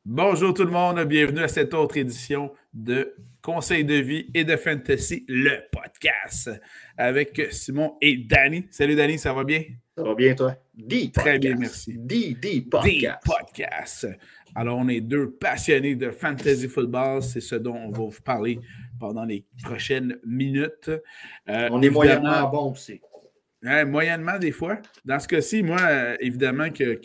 Bonjour tout le monde, bienvenue à cette autre édition de Conseils de vie et de Fantasy, le podcast, avec Simon et Danny. Salut Danny, ça va bien? Ça va bien, toi? The Très bien, Podcast. merci. The Des Podcast. podcasts. Alors, on est deux passionnés de fantasy football. C'est ce dont on va vous parler pendant les prochaines minutes. On est moyennement bon aussi. Moyennement, des fois. Dans ce cas-ci, moi, évidemment que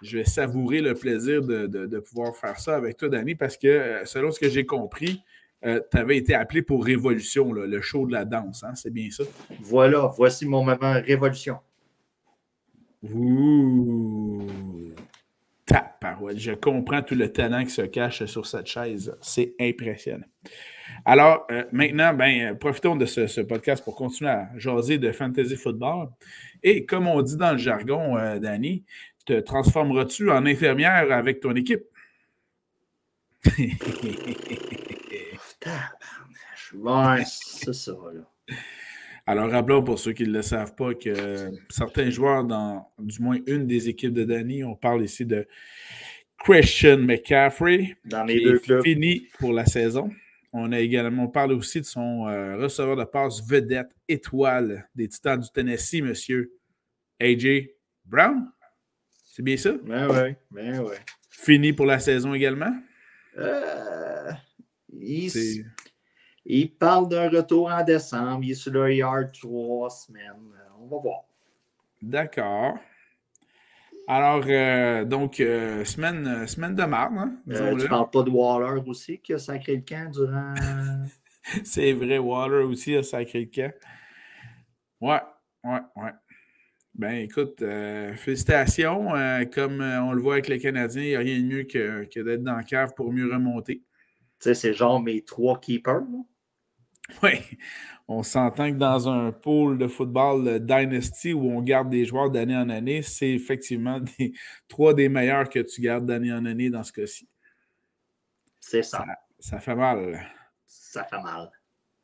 je vais savourer le plaisir de pouvoir faire ça avec toi, Danny, parce que selon ce que j'ai compris, tu avais été appelé pour Révolution, là, le show de la danse. Hein? C'est bien ça? Voilà, voici mon moment révolution. Ouh! Tabarouette. Je comprends tout le talent qui se cache sur cette chaise. C'est impressionnant. Alors, maintenant, profitons de ce podcast pour continuer à jaser de fantasy football. Et comme on dit dans le jargon, Danny, te transformeras-tu en infirmière avec ton équipe? Ouais, c'est ça, là. Alors, rappelons pour ceux qui ne le savent pas que certains joueurs dans du moins une des équipes de Danny, on parle ici de Christian McCaffrey, Dans mes qui deux est clubs. fini pour la saison. On parle aussi de son receveur de passe vedette étoile des Titans du Tennessee, monsieur AJ Brown. C'est bien ça? Ouais. Fini pour la saison également? Il parle d'un retour en décembre. Il est sur le yard 3 semaines. On va voir. D'accord. Alors, semaine de marde, hein, tu parles pas de Waller aussi, qui a sacré le camp durant... C'est vrai, Waller aussi a sacré le camp. Ouais. Ben, écoute, félicitations. Comme on le voit avec les Canadiens, il n'y a rien de mieux que d'être dans la cave pour mieux remonter. Tu sais, c'est genre mes 3 keepers, là. Oui, on s'entend que dans un pool de football Dynasty où on garde des joueurs d'année en année, c'est effectivement 3 des meilleurs que tu gardes d'année en année dans ce cas-ci. C'est ça. Ça fait mal. Ça fait mal.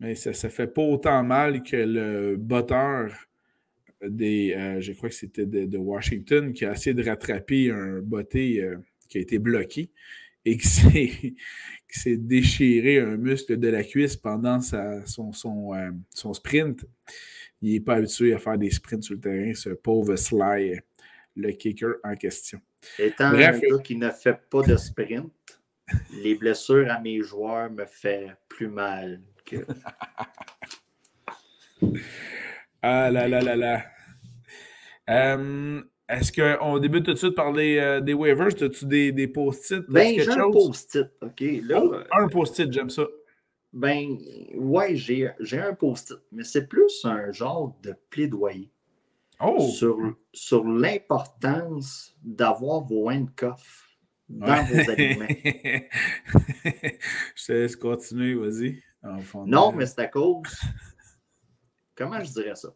Mais ça ne fait pas autant mal que le botteur je crois que c'était de Washington, qui a essayé de rattraper un botté qui a été bloqué et qui s'est déchiré un muscle de la cuisse pendant son sprint. Il n'est pas habitué à faire des sprints sur le terrain, ce pauvre Sly, le kicker en question. Étant un gars qui ne fait pas de sprint, les blessures à mes joueurs me font plus mal que... Ah là là là là. Est-ce qu'on débute tout de suite par des waivers? As-tu des post-it? J'ai un post-it, OK? Là, un post-it, j'aime ça. Ouais, j'ai un post-it, mais c'est plus un genre de plaidoyer sur l'importance d'avoir vos handcuffs dans vos aliments. Je te laisse continuer, vas-y. Non, mais c'est à cause... Comment je dirais ça?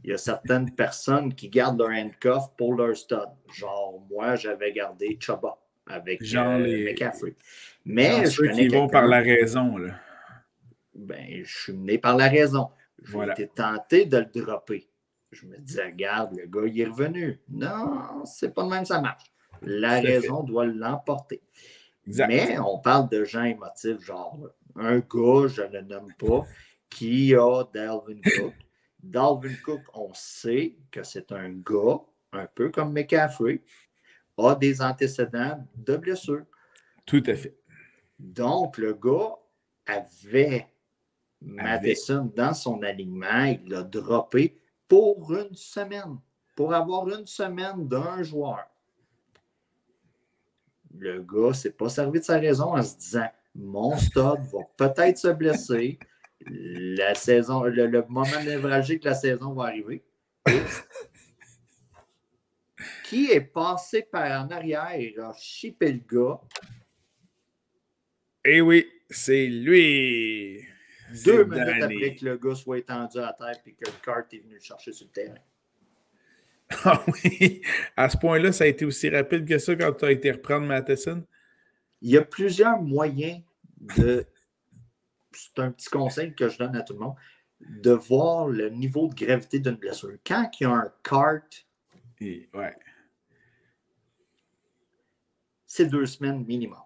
Il y a certaines personnes qui gardent leur handcuff pour leur stud. Genre, moi, j'avais gardé Chuba avec McCaffrey. Mais je connais qui vont par la raison, là. Je suis mené par la raison. J'ai été tenté de le dropper. Je me disais, regarde, le gars, il est revenu. Non, c'est pas de même ça marche. La raison doit l'emporter. Exact. Mais on parle de gens émotifs, genre un gars, je ne le nomme pas, qui a Dalvin Cook. Dalvin Cook, on sait que c'est un gars, un peu comme McCaffrey, a des antécédents de blessures. Tout à fait. Donc, le gars avait Matheson dans son alignement. Il l'a droppé pour une semaine. Pour avoir une semaine d'un joueur. Le gars ne s'est pas servi de sa raison en se disant « Mon stud va peut-être se blesser. La saison, le moment névralgique de la saison va arriver. » Qui est passé par en arrière et a chippé le gars. Eh oui, c'est lui! 2 minutes après que le gars soit étendu à terre et que le kart est venu le chercher sur le terrain. Ah oui! À ce point-là, ça a été aussi rapide que ça quand tu as été reprendre Matheson? Il y a plusieurs moyens de... C'est un petit conseil que je donne à tout le monde, de voir le niveau de gravité d'une blessure. Quand il y a un kart, c'est 2 semaines minimum.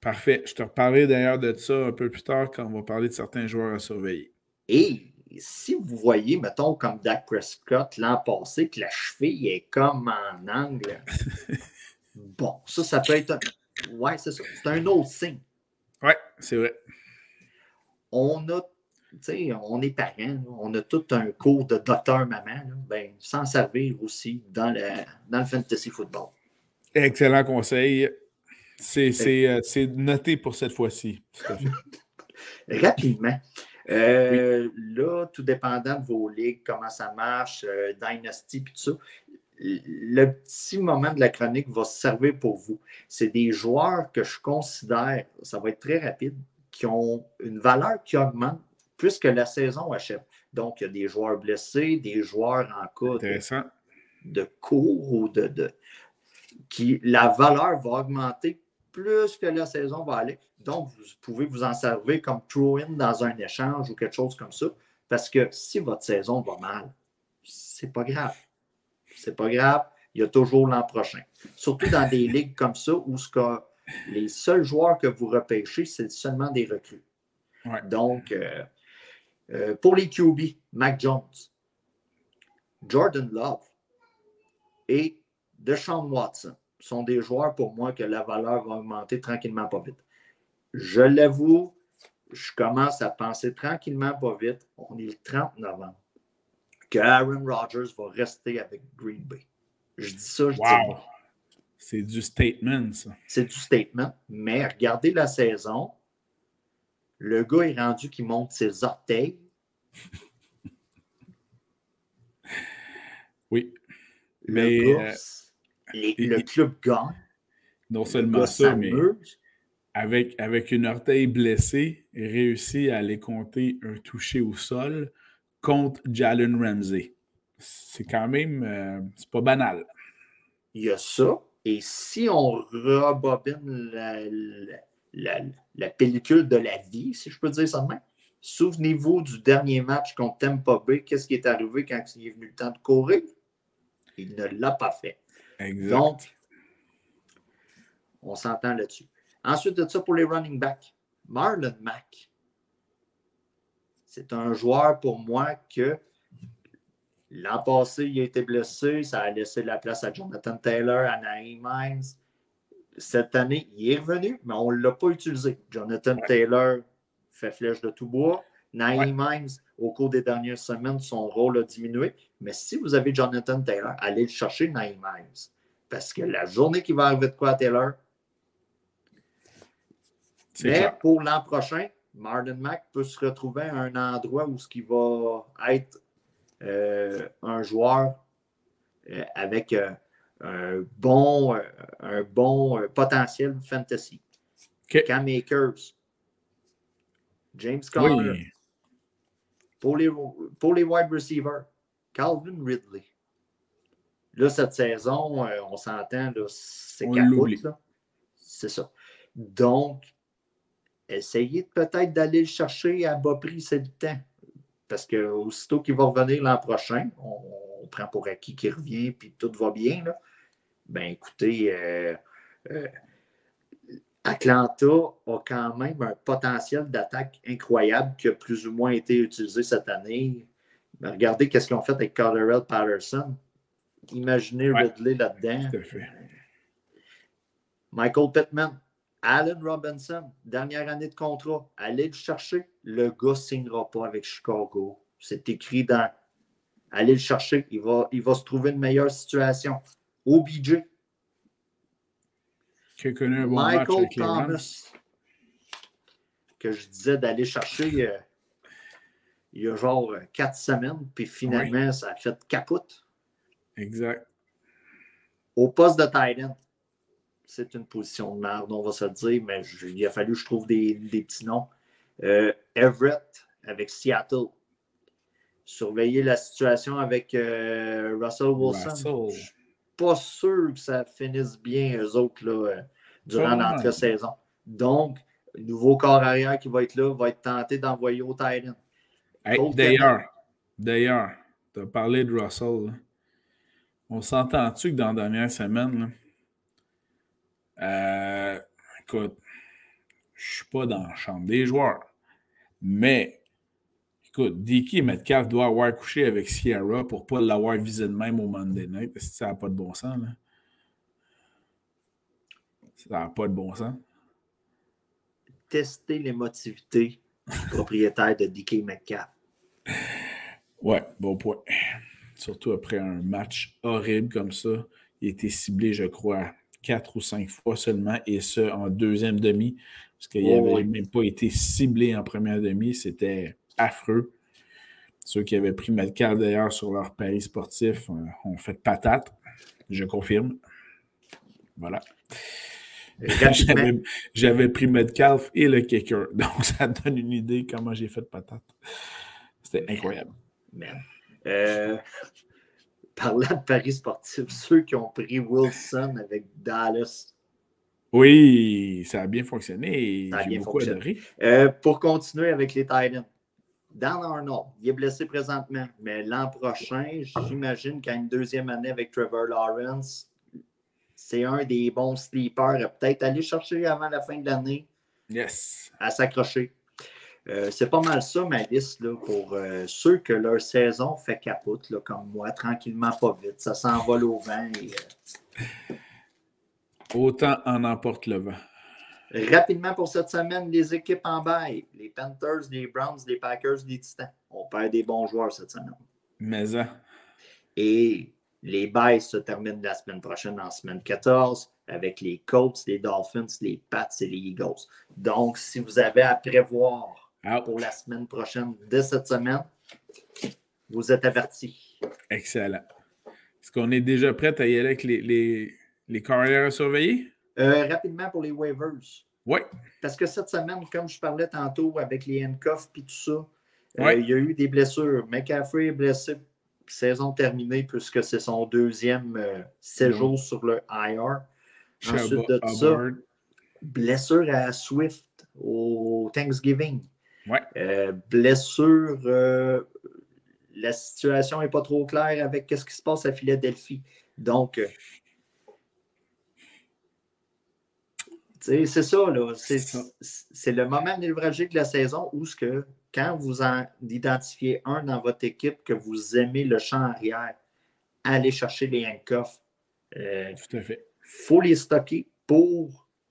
Parfait. Je te reparlerai d'ailleurs de ça un peu plus tard quand on va parler de certains joueurs à surveiller. Et si vous voyez, mettons, comme Dak Prescott l'an passé, que la cheville est comme en angle, bon, ça peut être... Ouais, c'est ça. C'est un autre signe. Ouais, c'est vrai. On est parents, on a tout un cours de docteur-maman, ben, s'en servir aussi dans le fantasy football. Excellent conseil. C'est noté pour cette fois-ci. Tout à fait. Rapidement. Oui. Là, tout dépendant de vos ligues, comment ça marche, Dynasty et tout ça, le petit moment de la chronique va se servir pour vous. C'est des joueurs que je considère, ça va être très rapide, qui ont une valeur qui augmente puisque la saison achève. Donc, il y a des joueurs blessés, des joueurs en cas de cours ou qui la valeur va augmenter plus que la saison va aller. Donc, vous pouvez vous en servir comme throw-in dans un échange ou quelque chose comme ça. Parce que si votre saison va mal, c'est pas grave. C'est pas grave. Il y a toujours l'an prochain. Surtout dans des ligues comme ça où les seuls joueurs que vous repêchez, c'est seulement des recrues. Ouais. Donc, pour les QB, Mac Jones, Jordan Love et Deshaun Watson sont des joueurs pour moi que la valeur va augmenter tranquillement pas vite. Je l'avoue, je commence à penser tranquillement pas vite, on est le 30 novembre, que Aaron Rodgers va rester avec Green Bay. Je dis ça, je dis rien. C'est du statement, ça. C'est du statement, mais regardez la saison, le gars est rendu qui monte ses orteils. Oui. Mais le club gagne. Non seulement ça, mais avec une orteil blessée, il réussit à aller compter un touché au sol contre Jalen Ramsey. C'est quand même... c'est pas banal. Il y a ça. Et si on rebobine la pellicule de la vie, si je peux dire ça de même, souvenez-vous du dernier match contre Tampa Bay. Qu'est-ce qui est arrivé quand il est venu le temps de courir? Il ne l'a pas fait. Exact. Donc, on s'entend là-dessus. Ensuite de ça, pour les running backs, Marlon Mack, c'est un joueur pour moi que l'an passé, il a été blessé. Ça a laissé la place à Jonathan Taylor, à Nyheim Hines. Cette année, il est revenu, mais on ne l'a pas utilisé. Jonathan Taylor fait flèche de tout bois. Nyheim Hines, au cours des dernières semaines, son rôle a diminué. Mais si vous avez Jonathan Taylor, allez le chercher, Nyheim Hines. Parce que la journée qui va arriver de quoi à Taylor, pour l'an prochain, Marlon Mack peut se retrouver à un endroit où il va être un joueur avec un bon potentiel fantasy. Cam Akers, James Conner. Oui. Pour les wide receivers, Calvin Ridley. Là, cette saison, on s'entend, c'est capote. C'est ça. Donc, essayez peut-être d'aller le chercher à bas prix, c'est le temps. Parce que aussitôt qu'il va revenir l'an prochain, on prend pour acquis qu'il revient puis tout va bien. Là. Ben écoutez, Atlanta a quand même un potentiel d'attaque incroyable qui a plus ou moins été utilisé cette année. Mais regardez qu'est-ce qu'ils ont fait avec Cordell Patterson. Imaginez Ridley là-dedans. Michael Pittman, Allen Robinson, dernière année de contrat. Allez le chercher. Le gars ne signera pas avec Chicago. C'est écrit dans... Allez le chercher. Il va se trouver une meilleure situation. OBJ. Qui a connu un bon Michael match avec Thomas. Que je disais d'aller chercher il y a genre 4 semaines. Puis finalement, ça a fait capote. Exact. Au poste de tight end. C'est une position de merde, on va se le dire, mais il a fallu que je trouve des petits noms. Everett avec Seattle. Surveiller la situation avec Russell Wilson. Je ne suis pas sûr que ça finisse bien, eux autres, là, durant l'entre-saison. Donc, le nouveau corps arrière qui va être là va être tenté d'envoyer au Titan. Hey, d'ailleurs, tu as parlé de Russell. Là. On s'entend-tu que dans la dernière semaine, là, écoute, je ne suis pas dans la chambre des joueurs. Mais, écoute, Dicky Metcalf doit avoir couché avec Sierra pour ne pas l'avoir visé de même au Monday Night. Ça n'a pas de bon sens, là. Ça n'a pas de bon sens. Tester l'émotivité du propriétaire de DK Metcalf. Ouais, bon point. Surtout après un match horrible comme ça. Il a été ciblé, je crois, 4 ou 5 fois seulement, et ce, en deuxième demi, parce qu'il n'avait même pas été ciblé en première demi. C'était affreux. Ceux qui avaient pris Metcalf, d'ailleurs, sur leur pari sportif ont fait patate. Je confirme. Voilà. J'avais pris Metcalf et le kicker. Donc, ça donne une idée comment j'ai fait patate. C'était incroyable. Parlant de paris sportifs, ceux qui ont pris Wilson avec Dallas. Oui, ça a bien fonctionné. Ça a j'ai bien beaucoup fonctionné. adoré. Pour continuer avec les Titans, Dan Arnold, il est blessé présentement, mais l'an prochain, j'imagine qu'à une deuxième année avec Trevor Lawrence, c'est un des bons sleepers à peut-être aller chercher avant la fin de l'année. Yes. À s'accrocher. C'est pas mal ça, ma liste, là, pour ceux que leur saison fait capote, là, comme moi, tranquillement, pas vite. Ça s'envole au vent. Autant en emporte le vent. Rapidement pour cette semaine, les équipes en bail. Les Panthers, les Browns, les Packers, les Titans. On perd des bons joueurs cette semaine. Mais ça. Et les bails se terminent la semaine prochaine, en semaine 14, avec les Colts, les Dolphins, les Pats et les Eagles. Donc, si vous avez à prévoir pour la semaine prochaine, dès cette semaine, vous êtes avertis. Excellent. Est-ce qu'on est déjà prêt à y aller avec les carrières à surveiller? Rapidement pour les waivers. Oui. Parce que cette semaine, comme je parlais tantôt avec les handcuffs et tout ça, il y a eu des blessures. McCaffrey est blessé, saison terminée, puisque c'est son deuxième séjour sur le IR. Ensuite de ça, blessure à Swift au Thanksgiving. Ouais. Blessure, la situation n'est pas trop claire avec ce qui se passe à Philadelphie. Donc, c'est ça, là. C'est le moment névralgique de la saison où quand vous en identifiez un dans votre équipe que vous aimez le champ arrière, allez chercher les handcuffs. Tout à fait. Il faut les stocker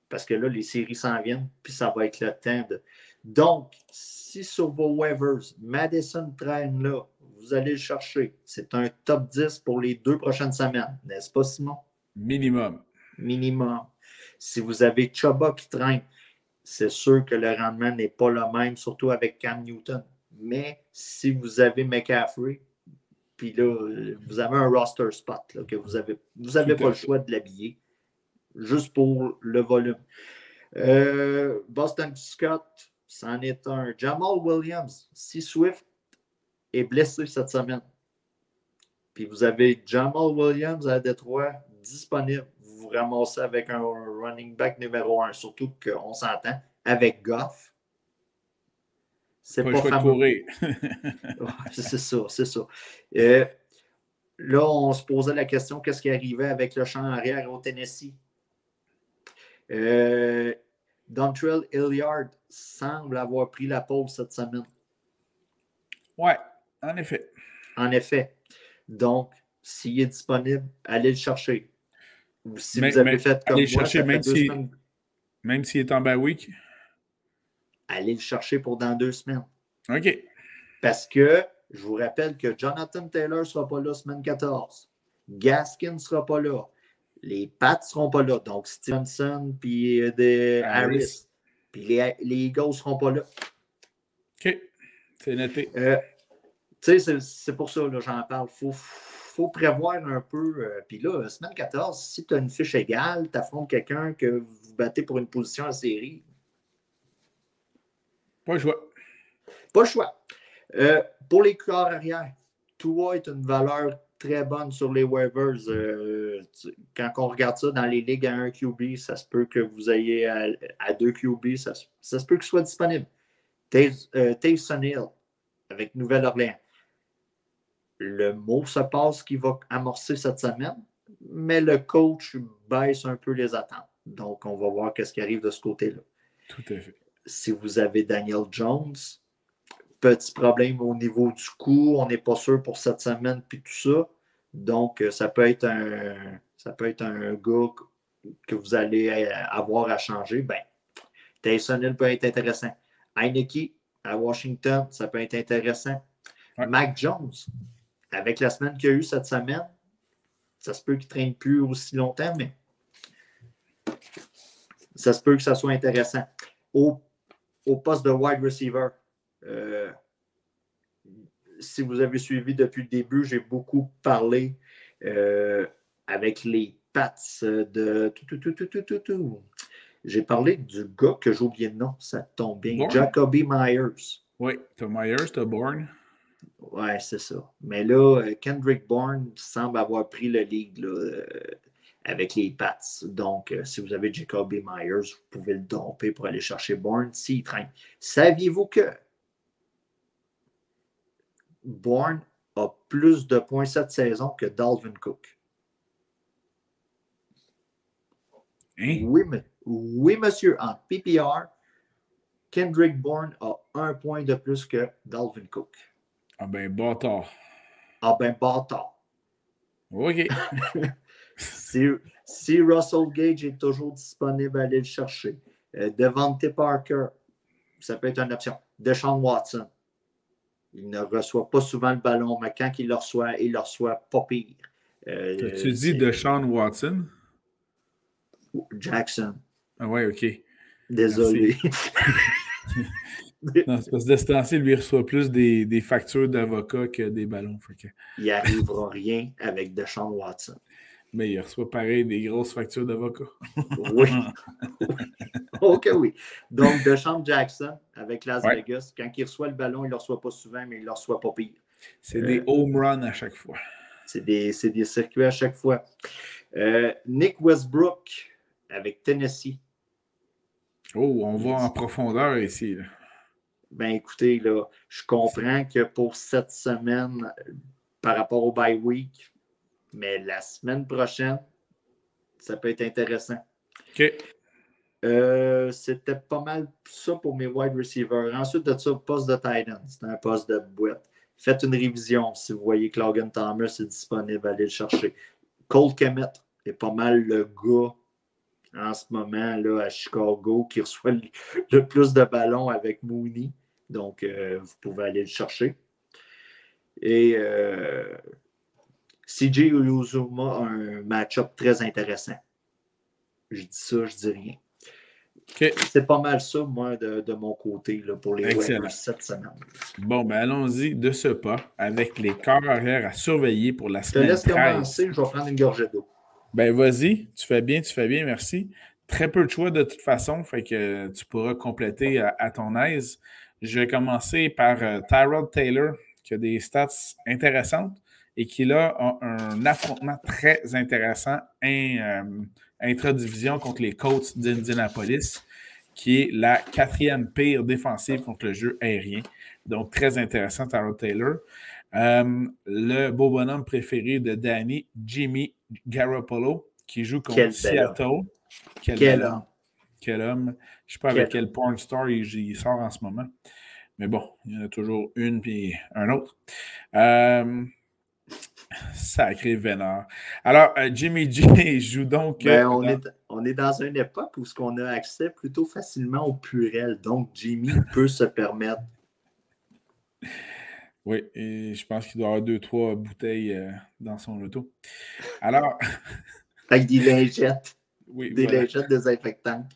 parce que là, les séries s'en viennent, puis ça va être le temps de. Donc, si sur vos waivers, Madison traîne là, vous allez le chercher. C'est un top 10 pour les 2 prochaines semaines, n'est-ce pas, Simon? Minimum. Si vous avez Chuba qui traîne, c'est sûr que le rendement n'est pas le même, surtout avec Cam Newton. Mais si vous avez McCaffrey, puis là, vous avez un roster spot, là, que vous avez pas le choix de l'habiller, juste pour le volume. Boston Scott, c'en est un. Jamal Williams, si Swift est blessé cette semaine, puis vous avez Jamal Williams à Détroit disponible, vous ramassez avec un running back numéro 1, surtout qu'on s'entend avec Goff. C'est pas fameux. Courir. C'est ça. Là, on se posait la question, qu'est-ce qui arrivait avec le champ arrière au Tennessee? Dontrell Hilliard semble avoir pris la pause cette semaine. Oui, en effet. Donc, s'il est disponible, allez le chercher. Ou si vous avez fait comme moi, chercher, même s'il est en bye week. Allez le chercher pour dans 2 semaines. OK. Parce que, je vous rappelle que Jonathan Taylor ne sera pas là semaine 14. Gaskin ne sera pas là. Les Pats ne seront pas là. Donc, Stevenson puis Harris. Puis les Eagles ne seront pas là. OK. C'est noté. Tu sais, c'est pour ça que j'en parle. Il faut prévoir un peu. Puis là, semaine 14, si tu as une fiche égale, tu affrontes quelqu'un que vous battez pour une position en série. Pas le choix. Pas le choix. Pour les corps arrière, Tua est une valeur très bonne sur les waivers. Quand on regarde ça dans les ligues à 1 QB, ça se peut que vous ayez à 2 QB, ça se peut qu'il soit disponible. Taysom Hill avec Nouvelle-Orléans. Le mot se passe qu'il va amorcer cette semaine, mais le coach baisse un peu les attentes. Donc, on va voir ce qui arrive de ce côté-là. Tout à fait. Si vous avez Daniel Jones, petit problème au niveau du cou, on n'est pas sûr pour cette semaine, puis tout ça. Donc, ça peut être un gars que vous allez avoir à changer. Ben, Taysom Hill peut être intéressant. Heineke à Washington, ça peut être intéressant. Ouais. Mac Jones, avec la semaine qu'il y a eu cette semaine, ça se peut qu'il ne traîne plus aussi longtemps, mais ça se peut que ça soit intéressant. Au poste de wide receiver, si vous avez suivi depuis le début, j'ai beaucoup parlé avec les Pats de... J'ai parlé du gars que j'ai oublié le nom, ça tombe bien. Bourne. Jacoby Myers. Oui, tu as Myers, tu as Bourne. Oui, c'est ça. Mais là, Kendrick Bourne semble avoir pris le lead là, avec les Pats. Donc, si vous avez Jacoby Myers, vous pouvez le domper pour aller chercher Bourne s'il traîne. Saviez-vous que Bourne a plus de points cette saison que Dalvin Cook? Hein? Oui, monsieur. En PPR, Kendrick Bourne a 1 point de plus que Dalvin Cook. Ah ben, bâtard. Ah ben, bâtard. OK. si Russell Gage est toujours disponible, allez le chercher. Devante Parker, ça peut être une option. Deshaun Watson, il ne reçoit pas souvent le ballon, mais quand il le reçoit pas pire. Tu dis Deshaun Watson? Jackson. Ah ouais, OK. Désolé. Non, c'est parce que de ce temps-ci, lui, il reçoit plus des factures d'avocat que des ballons. Il n'arrivera rien avec Deshaun Watson. Mais il reçoit pareil des grosses factures d'avocat. Oui. OK, oui. Donc, Deshaun Jackson avec Las Vegas, quand il reçoit le ballon, il ne le reçoit pas souvent, mais il ne le reçoit pas pire. C'est des home runs à chaque fois. C'est des circuits à chaque fois. Nick Westbrook avec Tennessee. Oh, on va en profondeur ici. Là. Ben écoutez, là, je comprends que pour cette semaine, par rapport au bye week, mais la semaine prochaine, ça peut être intéressant. OK. C'était pas mal ça pour mes wide receivers. Ensuite de ça, poste de tight end. C'est un poste de boîte. Faites une révision. Si vous voyez que Logan Thomas est disponible, allez le chercher. Cole Kmet est pas mal le gars en ce moment là, à Chicago qui reçoit le plus de ballons avec Mooney. Donc, vous pouvez aller le chercher. Et CJ Uzomah a un match-up très intéressant. Je dis ça, je dis rien. Okay. C'est pas mal ça, moi, de mon côté, là, pour les waivers cette semaine. Bon, ben allons-y de ce pas avec les corps arrière à surveiller pour la semaine 13. Je te laisse commencer, je vais prendre une gorgée d'eau. Ben vas-y, tu fais bien, merci. Très peu de choix de toute façon, fait que tu pourras compléter à ton aise. Je vais commencer par Tyrod Taylor, qui a des stats intéressantes et qui là a un affrontement très intéressant intra-division contre les Colts d'Indianapolis, qui est la 4e pire défensive contre le jeu aérien. Donc, très intéressant, Tyrod Taylor. Le beau bonhomme préféré de Danny, Jimmy Garoppolo, qui joue contre Seattle. Quel homme. Je ne sais pas avec quel porn star il sort en ce moment. Mais bon, il y en a toujours une puis un autre. Sacré vénard. Alors, Jimmy G joue donc... on est dans une époque où on a accès plutôt facilement au pluriel. Donc, Jimmy peut se permettre. Oui, et je pense qu'il doit avoir 2-3 bouteilles dans son auto. Alors... Avec des lingettes. Oui, des lingettes désinfectantes.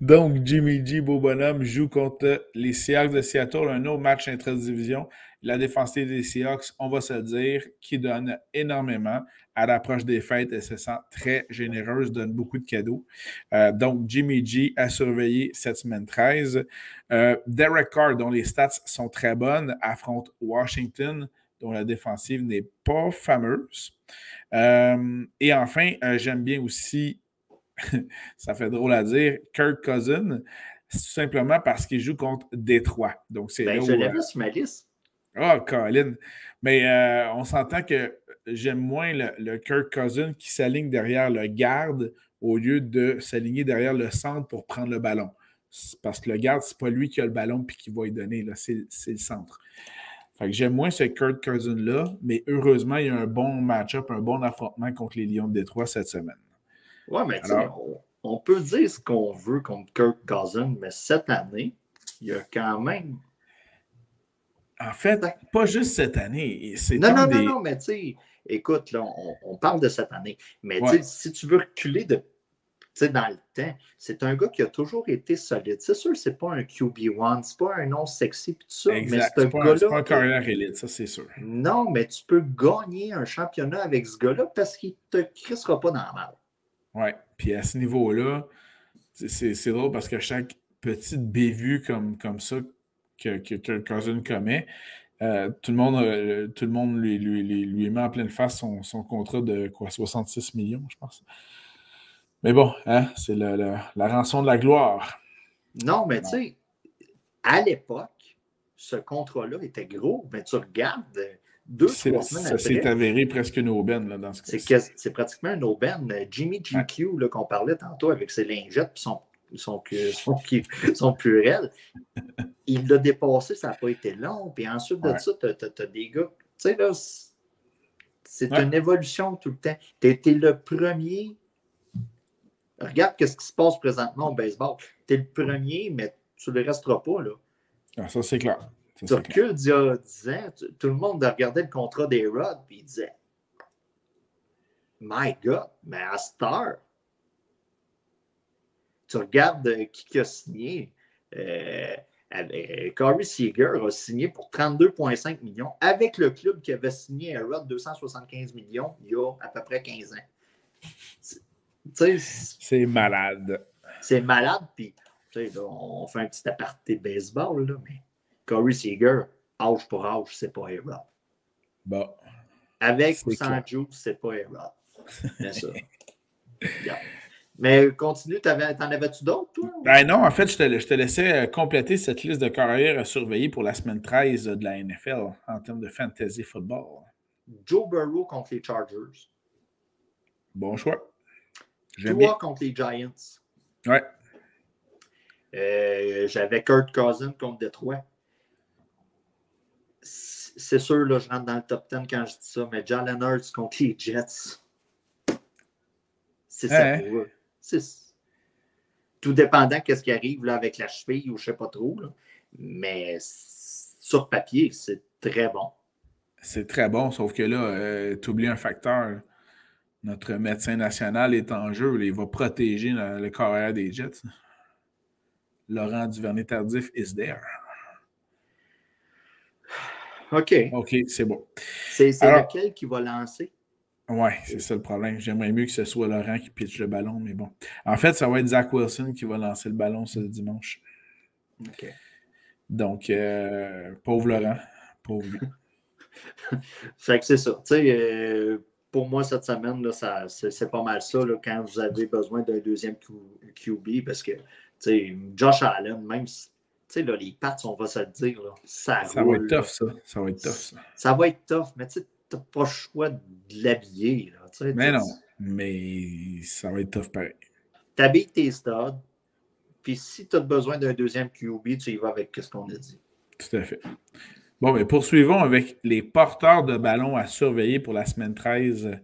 Donc, Jimmy G, beau bonhomme, joue contre les Seahawks de Seattle, un autre match intra-division. La défensive des Seahawks, on va se dire, qui donne énormément. À l'approche des fêtes, elle se sent très généreuse, donne beaucoup de cadeaux. Donc, Jimmy G à surveiller cette semaine 13. Derek Carr, dont les stats sont très bonnes, affronte Washington, dont la défensive n'est pas fameuse. Et enfin, j'aime bien aussi, ça fait drôle à dire, Kirk Cousins, tout simplement parce qu'il joue contre Détroit. Donc, c'est je l'avais sur ma liste. Ah, Colin. Mais on s'entend que j'aime moins le Kirk Cousins qui s'aligne derrière le garde au lieu de s'aligner derrière le centre pour prendre le ballon. Parce que le garde, c'est pas lui qui a le ballon et qui va lui donner, là, c'est le centre. Fait que j'aime moins ce Kirk Cousins-là, mais heureusement, il y a un bon match-up, un bon affrontement contre les Lions de Détroit cette semaine. Ouais, mais tu sais, on peut dire ce qu'on veut contre Kirk Cousins, mais cette année, il y a quand même. En fait, pas juste cette année. Non, mais tu sais, écoute, là, on parle de cette année. Mais ouais. Si tu veux reculer dans le temps, c'est un gars qui a toujours été solide. C'est sûr, c'est pas un QB1, c'est pas un nom sexy puis tout ça. Exact. Mais c'est pas un carrière élite, ça c'est sûr. Non, mais tu peux gagner un championnat avec ce gars-là parce qu'il te crissera pas dans la malle. Oui, puis à ce niveau-là, c'est drôle parce que chaque petite bévue comme ça que Cousin commet, tout le monde lui met en pleine face son contrat de quoi, 66 millions, je pense. Mais bon, hein, c'est la rançon de la gloire. Non, mais tu sais, à l'époque, ce contrat-là était gros, mais tu regardes 2-3 semaines après. Ça s'est avéré presque une aubaine là, dans ce cas-ci. C'est pratiquement une aubaine. Jimmy GQ, là, qu'on parlait tantôt avec ses lingettes et son purel, il l'a dépassé, ça n'a pas été long. Puis ensuite de ça, tu as des gars. Tu sais, là, c'est une évolution tout le temps. Tu as été le premier. Regarde ce qui se passe présentement au baseball. Tu es le premier, mais tu ne le resteras pas, là. Ah, ça, c'est clair. Tu recules d'il y a 10 ans, tout le monde regardait le contrat des Rod et il disait My God, mais à Star, tu regardes qui a signé. Corey Seager a signé pour 32,5 millions avec le club qui avait signé à Rod 275 millions il y a à peu près 15 ans. C'est malade. C'est malade, puis on fait un petit aparté baseball, là, mais Corey Seager, âge pour âge, c'est pas A-Rod. Bon. Avec ou sans Juice, c'est pas A-Rod. Bien sûr. Yeah. Mais continue, t'en avais-tu d'autres, toi? Ben non, en fait, je te laissais compléter cette liste de carrières à surveiller pour la semaine 13 de la NFL en termes de fantasy football. Joe Burrow contre les Chargers. Bon choix. Tua contre les Giants. Ouais. J'avais Kirk Cousins contre Detroit. C'est sûr, là, je rentre dans le top 10 quand je dis ça, mais Jalen Hurts contre les Jets. C'est ça pour eux. Tout dépendant de ce qui arrive là, avec la cheville ou je ne sais pas trop. Là. Mais sur papier, c'est très bon. C'est très bon, sauf que là, tu oublies un facteur. Notre médecin national est en jeu. Il va protéger le carrière des Jets. Laurent Duvernay-Tardif is there. OK. OK, c'est bon. C'est lequel qui va lancer? Oui, c'est ça le problème. J'aimerais mieux que ce soit Laurent qui pitche le ballon, mais bon. En fait, ça va être Zach Wilson qui va lancer le ballon ce dimanche. OK. Donc, pauvre Laurent. Pauvre lui. Fait que c'est ça. Tu sais, pour moi, cette semaine, là, c'est pas mal ça là, quand vous avez besoin d'un deuxième QB parce que, tu sais, Josh Allen, même si, tu sais, là, les pattes, on va se le dire, là, ça va être tough, ça. Ça va être tough, ça. Ça va être tough, mais tu sais, t'as pas le choix de l'habiller, là. Mais non, mais ça va être tough pareil. T'habilles tes studs, puis si tu as besoin d'un deuxième QB, tu y vas avec ce qu'on a dit. Tout à fait. Bon, mais poursuivons avec les porteurs de ballon à surveiller pour la semaine 13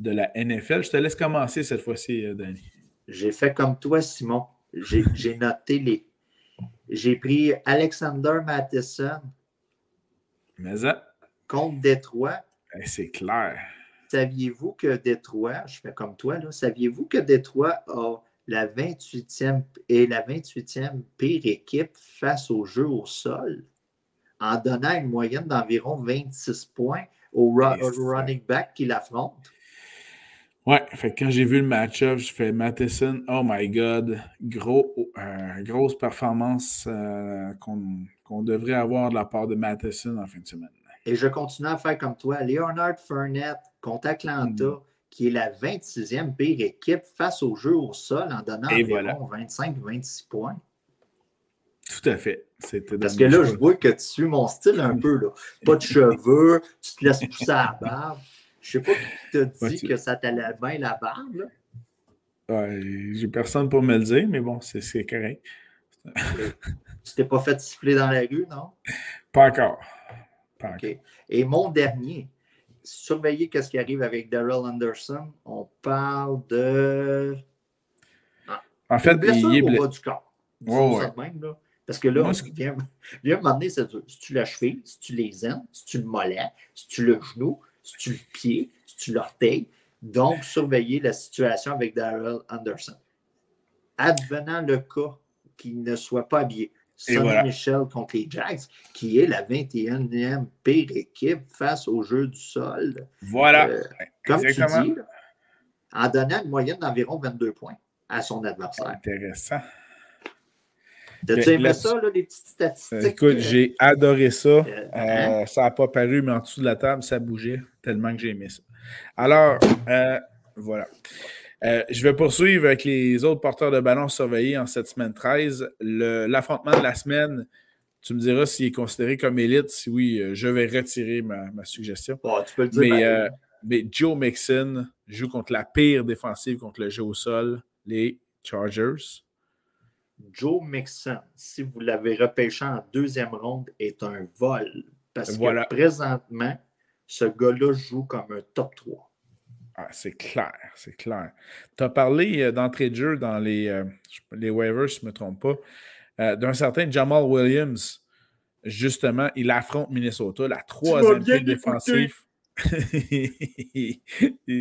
de la NFL. Je te laisse commencer cette fois-ci, Danny. J'ai fait comme toi, Simon. J'ai noté les... J'ai pris Alexander Mattison contre Détroit. C'est clair. Saviez-vous que Détroit, je fais comme toi, là, saviez-vous que Détroit a la 28e pire équipe face au jeu au sol en donnant une moyenne d'environ 26 points au running back qui l'affronte? Ouais, fait que quand j'ai vu le match-up, je fais Mattison, oh my God, grosse performance qu'on devrait avoir de la part de Mattison en fin de semaine. Et je continue à faire comme toi. Leonard Fournette contre Atlanta, qui est la 26e pire équipe face au jeu au sol en donnant environ 25-26 points. Tout à fait. Parce que là, je vois que tu suis mon style un peu. Là. Pas de cheveux, tu te laisses pousser à la barbe. Je sais pas qui t'a dit que ça t'allait bien la barbe. Là. Ouais, j'ai personne pour me le dire, mais bon, c'est correct. Tu t'es pas fait siffler dans la rue, non? Pas encore. OK. Et mon dernier, surveiller ce qui arrive avec Daryl Anderson. On parle de... En fait, une blessure au bas du corps. Disons ça de même, là. Parce que là, moi, viens me demander, c'est tu la cheville, si tu les aines, si tu le mollet, si tu le genou, si tu le pied, si tu l'orteil. Donc, surveiller la situation avec Daryl Anderson. Advenant le cas qu'il ne soit pas habillé. Sonny Michel contre les Jags, qui est la 21e pire équipe face au jeu du sol. Voilà. Comme exactement. Tu dis, en donnant une moyenne d'environ 22 points à son adversaire. Intéressant. T'as-tu aimé ça, là, les petites statistiques? Écoute, j'ai adoré ça. Ça n'a pas paru, mais en dessous de la table, ça bougeait tellement que j'ai aimé ça. Alors, voilà. Je vais poursuivre avec les autres porteurs de ballon surveillés en cette semaine 13. L'affrontement de la semaine, tu me diras s'il est considéré comme élite. Si oui, je vais retirer ma suggestion. Tu peux le dire. Mais Joe Mixon joue contre la pire défensive contre le jeu au sol, les Chargers. Joe Mixon, si vous l'avez repêché en deuxième ronde, est un vol. Parce que présentement, ce gars-là joue comme un top 3. Ah, c'est clair, c'est clair. Tu as parlé d'entrée de jeu dans les waivers, si je ne me trompe pas, d'un certain Jamal Williams. Justement, il affronte Minnesota, la troisième pire défensive.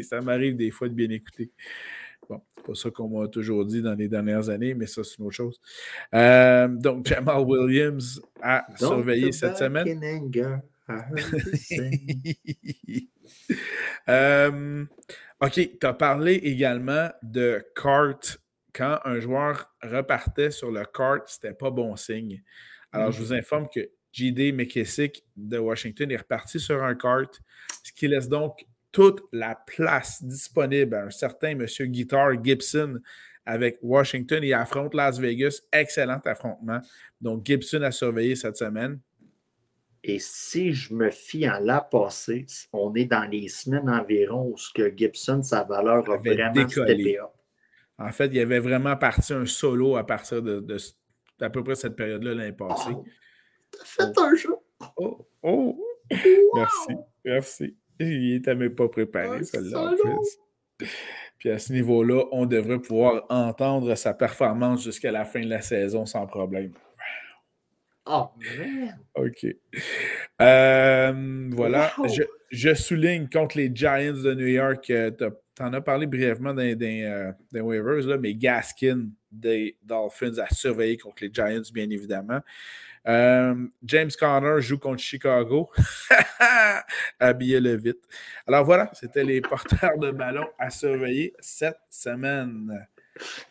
Ça m'arrive des fois de bien écouter. Bon, c'est pas ça qu'on m'a toujours dit dans les dernières années, mais ça, c'est une autre chose. Donc, Jamal Williams a surveillé cette semaine. OK, tu as parlé également de cart. Quand un joueur repartait sur le cart, c'était pas bon signe. Alors, je vous informe que J.D. McKissick de Washington est reparti sur un cart, ce qui laisse donc toute la place disponible à un certain M. Guitar Gibson avec Washington. Il affronte Las Vegas. Excellent affrontement. Donc, Gibson a surveillé cette semaine. Et si je me fie à l'an passé, on est dans les semaines environ où ce que Gibson, sa valeur a vraiment steppé up. En fait, il avait vraiment parti un solo à partir d'à peu près cette période-là l'année passée. Oh, t'as fait un jeu! Wow. Merci. Il n'était même pas préparé, celle-là, en plus. Puis à ce niveau-là, on devrait pouvoir entendre sa performance jusqu'à la fin de la saison sans problème. Oh, man! OK. Voilà. Wow. Je souligne contre les Giants de New York, tu en as parlé brièvement dans waivers, là, mais Gaskin des Dolphins a surveillé contre les Giants, bien évidemment. James Conner joue contre Chicago. Habillez-le vite. Alors voilà, c'était les porteurs de ballon à surveiller cette semaine.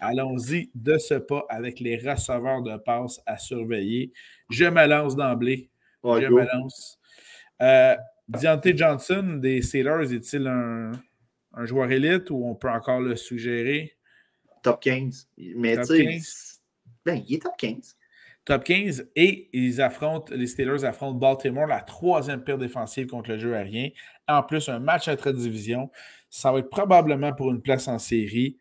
Allons-y de ce pas avec les receveurs de passe à surveiller. Je me lance d'emblée. Je me lance. Deontay Johnson des Steelers, est-il un joueur élite ou on peut encore le suggérer? Top 15. Mais top 15? Ben, il est top 15. Top 15 et les Steelers affrontent Baltimore, la troisième pire défensive contre le jeu aérien. En plus, un match intra-division. Ça va être probablement pour une place en série.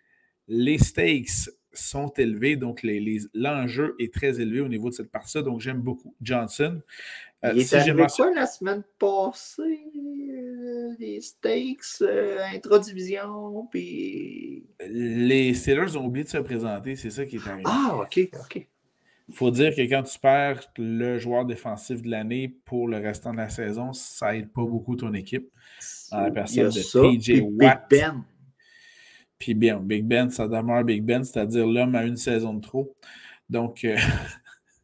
Les stakes sont élevés, donc l'enjeu est très élevé au niveau de cette partie-là. Donc, j'aime beaucoup Johnson. Il est arrivé quoi la semaine passée? Les stakes, intra-division, puis... Les Steelers ont oublié de se présenter, c'est ça qui est arrivé. Ah, OK. Il faut dire que quand tu perds le joueur défensif de l'année pour le restant de la saison, ça n'aide pas beaucoup ton équipe. Dans la personne de TJ Watt. Big Ben. Puis bien, Big Ben, ça demeure Big Ben, c'est-à-dire l'homme à une saison de trop. Donc...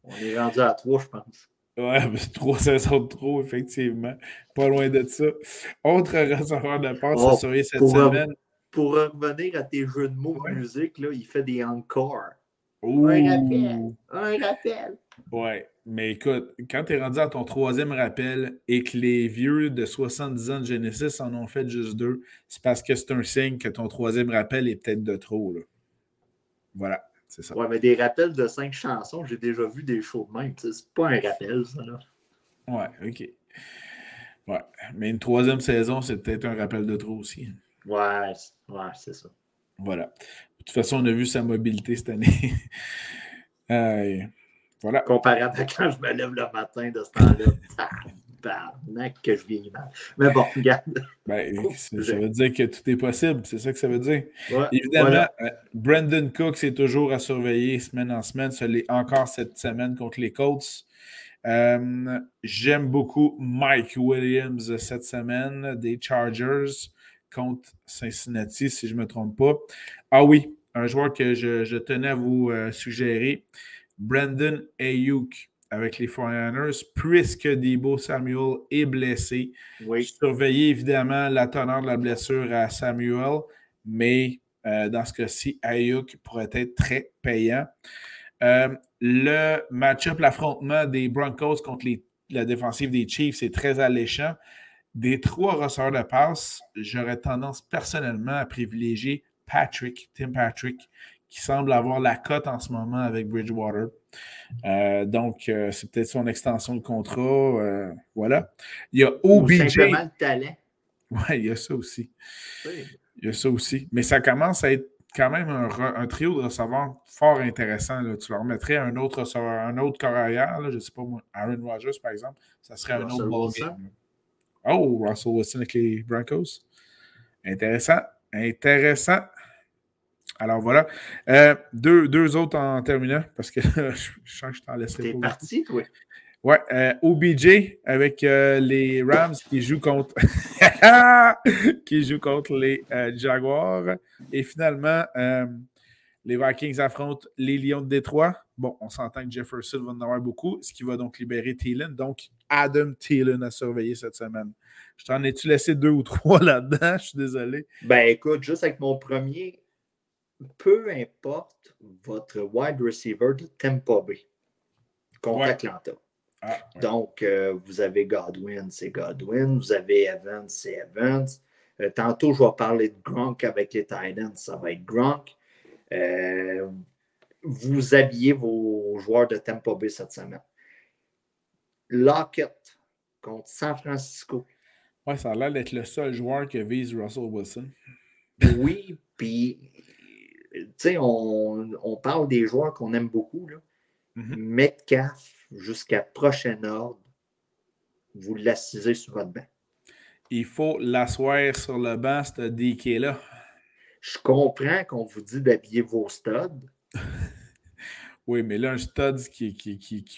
on est rendu à 3, je pense. Ouais, 3 saisons de trop, effectivement. Pas loin de ça. Autre receveur de passe à surveiller cette semaine. Pour revenir à tes jeux de mots de musique, là, il fait des encore. Un rappel. Ouais, mais écoute, quand tu es rendu à ton 3e rappel et que les vieux de 70 ans de Genesis en ont fait juste 2, c'est parce que c'est un signe que ton 3e rappel est peut-être de trop. Là. Voilà. c'est ça. Ouais, mais des rappels de 5 chansons, j'ai déjà vu des shows de même. C'est pas un rappel, ça, là. Ouais, OK. Ouais. Mais une troisième saison, c'est peut-être un rappel de trop aussi. Ouais, c'est ça. Voilà. De toute façon, on a vu sa mobilité cette année. Voilà. Comparé à quand je me lève le matin de ce temps-là. Tabarnak que je vieillis mal. Mais bon, regarde. Ça veut dire que tout est possible. C'est ça que ça veut dire. Ouais, Évidemment, voilà. Brandon Cooks est toujours à surveiller semaine en semaine. Ça l'est encore cette semaine contre les Colts. J'aime beaucoup Mike Williams cette semaine des Chargers contre Cincinnati, si je ne me trompe pas. Ah oui, un joueur que je tenais à vous suggérer, Brandon Ayuk avec les 49ers, puisque Deebo Samuel est blessé. Oui. Surveillez évidemment la teneur de la blessure à Samuel, mais dans ce cas-ci, Ayuk pourrait être très payant. Le match-up, l'affrontement des Broncos contre la défensive des Chiefs, c'est très alléchant. Des 3 receveurs de passe, j'aurais tendance personnellement à privilégier Tim Patrick, qui semble avoir la cote en ce moment avec Bridgewater. Donc, c'est peut-être son extension de contrat. Voilà. Il y a OBJ. Ou simplement le talent. Oui, il y a ça aussi. Oui. Il y a ça aussi. Mais ça commence à être quand même un trio de receveurs fort intéressant. Là. Tu leur mettrais un autre receveur, un autre carrière, je ne sais pas moi, Aaron Rodgers, par exemple, ça serait un autre ballgame. Oh, Russell Wilson avec les Broncos. Intéressant. Intéressant. Alors voilà. Deux autres en terminant, parce que je sens que je t'en laisserai pas. T'es parti, toi? Ouais, OBJ avec les Rams qui jouent contre les Jaguars. Et finalement, les Vikings affrontent les Lions de Détroit. Bon, on s'entend que Jefferson va en avoir beaucoup, ce qui va donc libérer Thielen. Donc, Adam Thielen à surveiller cette semaine. Je t'en ai-tu laissé 2 ou 3 là-dedans? Je suis désolé. Ben écoute, juste avec mon premier, peu importe votre wide receiver de Tampa Bay contre Atlanta. Ouais. Donc, vous avez Godwin, c'est Godwin. Vous avez Evans, c'est Evans. Tantôt, je vais parler de Gronk avec les Titans. Ça va être Gronk. Vous habillez vos joueurs de Tampa Bay cette semaine. Lockett contre San Francisco. Ouais, ça a l'air d'être le seul joueur qui vise Russell Wilson. Oui, puis, tu sais, on parle des joueurs qu'on aime beaucoup, là. Metcalf, jusqu'à prochain ordre, vous l'assisez sur votre banc. Il faut l'asseoir sur le banc, ce DK-là. Je comprends qu'on vous dit d'habiller vos studs. Oui, mais là, un stud qui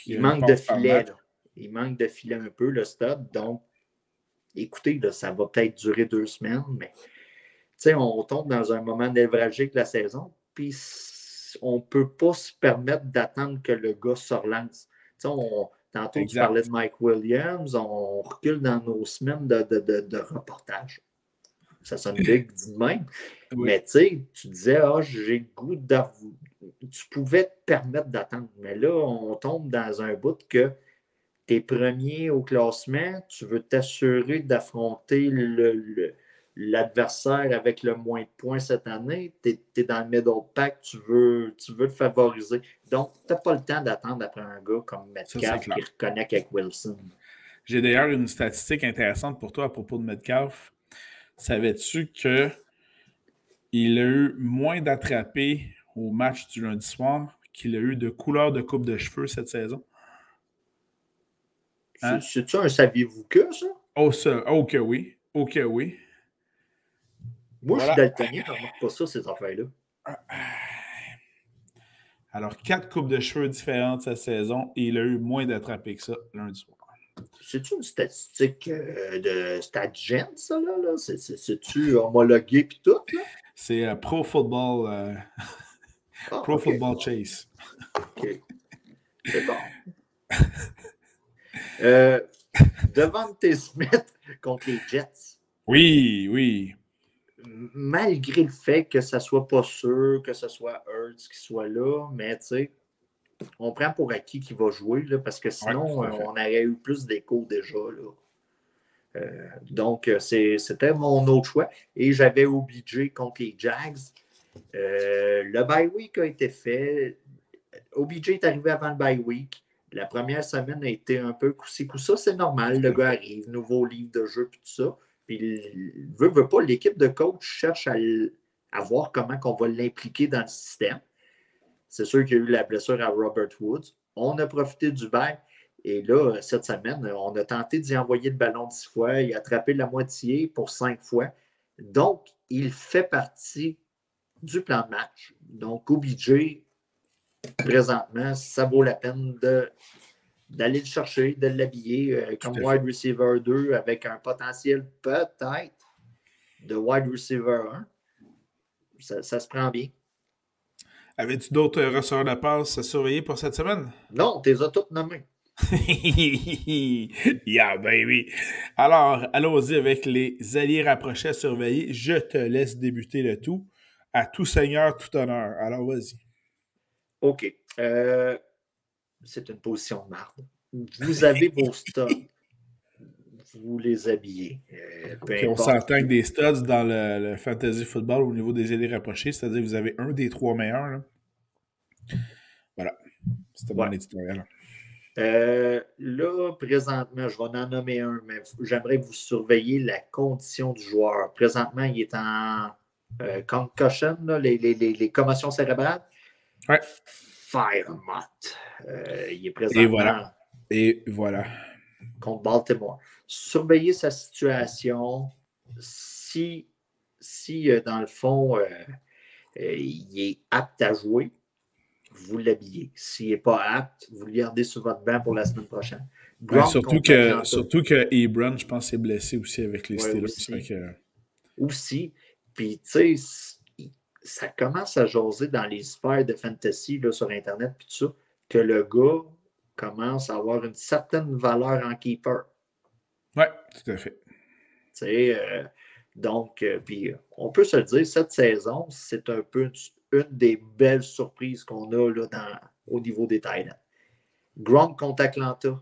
il manque de filet, là. Il manque de filet un peu, le stud. Donc, écoutez, là, ça va peut-être durer 2 semaines, mais on tombe dans un moment névralgique de la saison, puis on ne peut pas se permettre d'attendre que le gars se relance. Tantôt, tu parlais de Mike Williams, on recule dans nos semaines de reportage. Ça sonne big dit de même. Oui. Mais tu disais, j'ai le goût d'avouer. Tu pouvais te permettre d'attendre. Mais là, on tombe dans un bout que tu es premier au classement, tu veux t'assurer d'affronter l'adversaire avec le moins de points cette année. Tu es dans le middle pack, tu veux le favoriser. Donc, tu n'as pas le temps d'attendre après un gars comme Metcalf qui reconnecte avec Wilson. J'ai d'ailleurs une statistique intéressante pour toi à propos de Metcalf. Savais-tu qu'il a eu moins d'attrapés au match du lundi soir qu'il a eu de couleur de coupe de cheveux cette saison? Hein? C'est-tu un saviez-vous que, ça? Oh que oui. Oh que oui. Moi, voilà. Je suis daltonien, je ne remarque pas ça, ces affaires-là. Alors, 4 coupes de cheveux différentes cette saison et il a eu moins d'attrapés que ça lundi soir. C'est-tu une statistique de StatGen, ça, là? C'est-tu homologué puis tout, là? C'est Pro Football Pro Football Chase. OK. C'est bon. Devante Smith contre les Jets. Oui. Malgré le fait que ça soit pas sûr, que ce soit Hurts qui soit là, mais tu sais, on prend pour acquis qu'il va jouer, là, parce que sinon, on aurait eu plus d'écho déjà, là. Donc, c'était mon autre choix. Et j'avais OBJ contre les Jags. Le bye week a été fait. OBJ est arrivé avant le bye week. La première semaine a été un peu coup-ci, coup-ça. C'est normal. Le gars arrive, nouveau livre de jeu, puis tout ça. Puis, veut pas, l'équipe de coach cherche à voir comment on va l'impliquer dans le système. C'est sûr qu'il y a eu la blessure à Robert Woods. On a profité du bye. Et là, cette semaine, on a tenté d'y envoyer le ballon 10 fois. Il a attrapé la moitié pour 5 fois. Donc, il fait partie du plan de match. Donc, OBJ, présentement, ça vaut la peine d'aller le chercher, de l'habiller comme wide receiver 2 avec un potentiel peut-être de wide receiver 1. Ça se prend bien. Avais-tu d'autres receveurs de passe à surveiller pour cette semaine? Non, tu les as toutes nommés. Yeah, baby! Alors, allons-y avec les alliés rapprochés à surveiller. Je te laisse débuter le tout. À tout seigneur, tout honneur. Alors, vas-y. OK. C'est une position de marde. Vous avez vos studs. Vous les habillez. Puis on s'entend que des studs dans le fantasy football au niveau des alliés rapprochés, c'est-à-dire que vous avez un des 3 meilleurs. Là. Voilà. C'était mon éditorial. Là, présentement, je vais en nommer un, mais j'aimerais que vous surveilliez la condition du joueur. Présentement, il est en concussion, là, les commotions cérébrales. Ouais. Firemont. Il est présentement. Et voilà. Contre Baltimore. Surveillez sa situation. Si dans le fond, il est apte à jouer, vous l'habillez. S'il n'est pas apte, vous le gardez sur votre banc pour la semaine prochaine. Surtout que Ebron, je pense, est blessé aussi avec les Steelers. Aussi. Puis, tu sais, ça commence à jaser dans les sphères de fantasy là, sur Internet, puis tout ça, que le gars commence à avoir une certaine valeur en keeper. Oui, tout à fait. Tu sais, donc, puis on peut se le dire, cette saison, c'est un peu une des belles surprises qu'on a là, au niveau des Titans. Gronk contre Atlanta.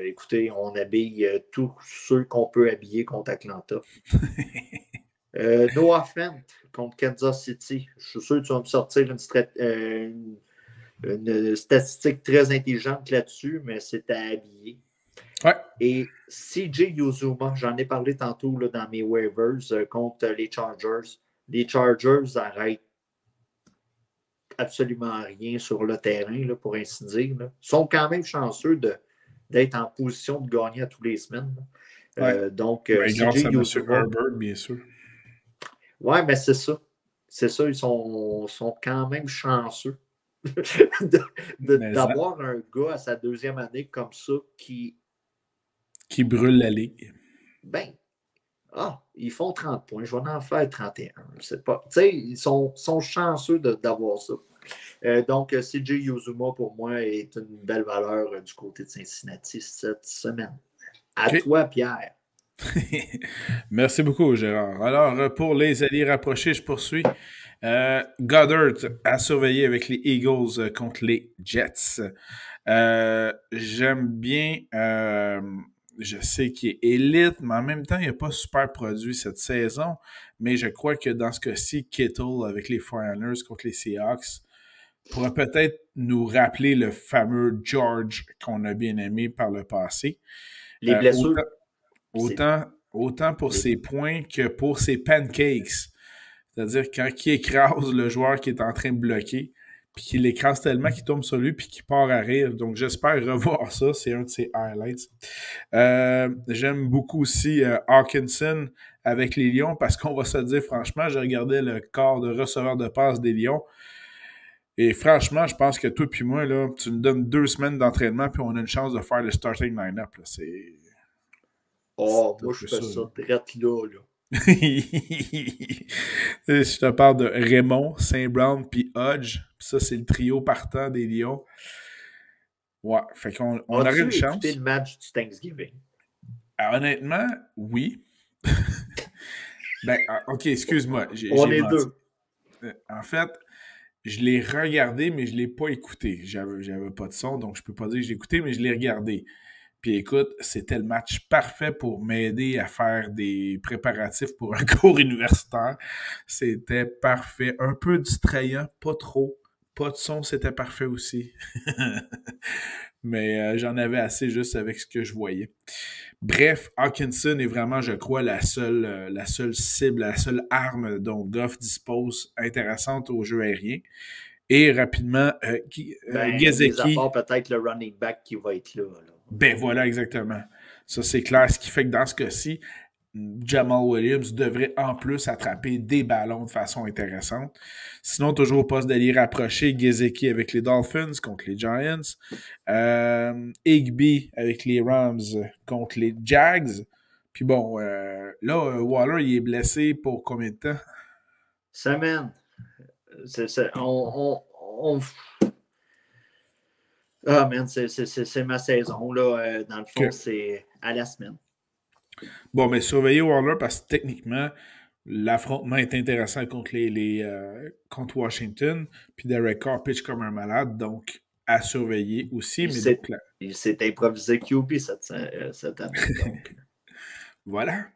Écoutez, on habille tous ceux qu'on peut habiller contre Atlanta. Noah Fent contre Kansas City. Je suis sûr que tu vas me sortir une statistique très intelligente là-dessus, mais c'est à habiller. Ouais. Et CJ Uzomah, j'en ai parlé tantôt là, dans mes waivers contre les Chargers. Les Chargers arrêtent absolument rien sur le terrain, là, pour ainsi dire. Là. Ils sont quand même chanceux d'être en position de gagner à tous les semaines. Ouais. Donc, CJ Uzomah. Herbert, bien sûr. Ouais, mais c'est ça. C'est ça, ils sont quand même chanceux d'avoir un gars à sa deuxième année comme ça qui brûle la ligue. Ben, ils font 30 points, je vais en faire 31. C'est pas, tu sais, ils sont chanceux d'avoir ça. Donc, CJ Uzomah, pour moi, est une belle valeur du côté de Cincinnati cette semaine. À toi, Pierre. Merci beaucoup, Gérard. Alors, pour les alliés rapprochés, je poursuis. Goddard à surveiller avec les Eagles contre les Jets. J'aime bien... je sais qu'il est élite, mais en même temps, il n'a pas super produit cette saison. Mais je crois que dans ce cas-ci, Kittle avec les 49ers contre les Seahawks pourrait peut-être nous rappeler le fameux George qu'on a bien aimé par le passé. Les blessures. Autant pour ses points que pour ses pancakes. C'est-à-dire quand il écrase le joueur qui est en train de bloquer, puis qu'il l'écrase tellement qu'il tombe sur lui puis qu'il part à rire. Donc, j'espère revoir ça. C'est un de ses highlights. J'aime beaucoup aussi Hawkinson avec les Lions parce qu'on va se dire, franchement, j'ai regardé le corps de receveur de passe des Lions et franchement, je pense que toi puis moi, là, tu nous donnes 2 semaines d'entraînement puis on a une chance de faire le starting line-up. Là. Moi, je fais ça direct là. Je te parle de Raymond, Saint-Brown puis Hodge. Puis ça, c'est le trio partant des Lions. Ouais, fait qu'on aurait une chance. As-tu écouté le match du Thanksgiving? Honnêtement, oui. OK, excuse-moi. On est deux. En fait, je l'ai regardé, mais je ne l'ai pas écouté. J'avais pas de son, donc je peux pas dire que je l'ai écouté, mais je l'ai regardé. Puis écoute, c'était le match parfait pour m'aider à faire des préparatifs pour un cours universitaire. C'était parfait. Un peu distrayant, pas trop. Pas de son, c'était parfait aussi. Mais j'en avais assez juste avec ce que je voyais. Bref, Hawkinson est vraiment, je crois, la seule cible, la seule arme dont Goff dispose intéressante au jeu aérien. Et rapidement, Mis à Gesicki. part peut-être le running back qui va être là. Ben voilà, exactement. Ça, c'est clair. Ce qui fait que dans ce cas-ci, Jamal Williams devrait en plus attraper des ballons de façon intéressante. Sinon, toujours au poste d'allié rapproché, Gesicki avec les Dolphins contre les Giants. Higbee avec les Rams contre les Jags. Puis bon, là, Waller, il est blessé pour combien de temps? Semaine. Ah, man, c'est ma saison. Là. Dans le fond, c'est à la semaine. Bon, mais surveillez Waller parce que techniquement, l'affrontement est intéressant contre contre Washington. Puis Derek Carr pitch comme un malade, donc à surveiller aussi. Il s'est improvisé QB cette année. Donc. Voilà.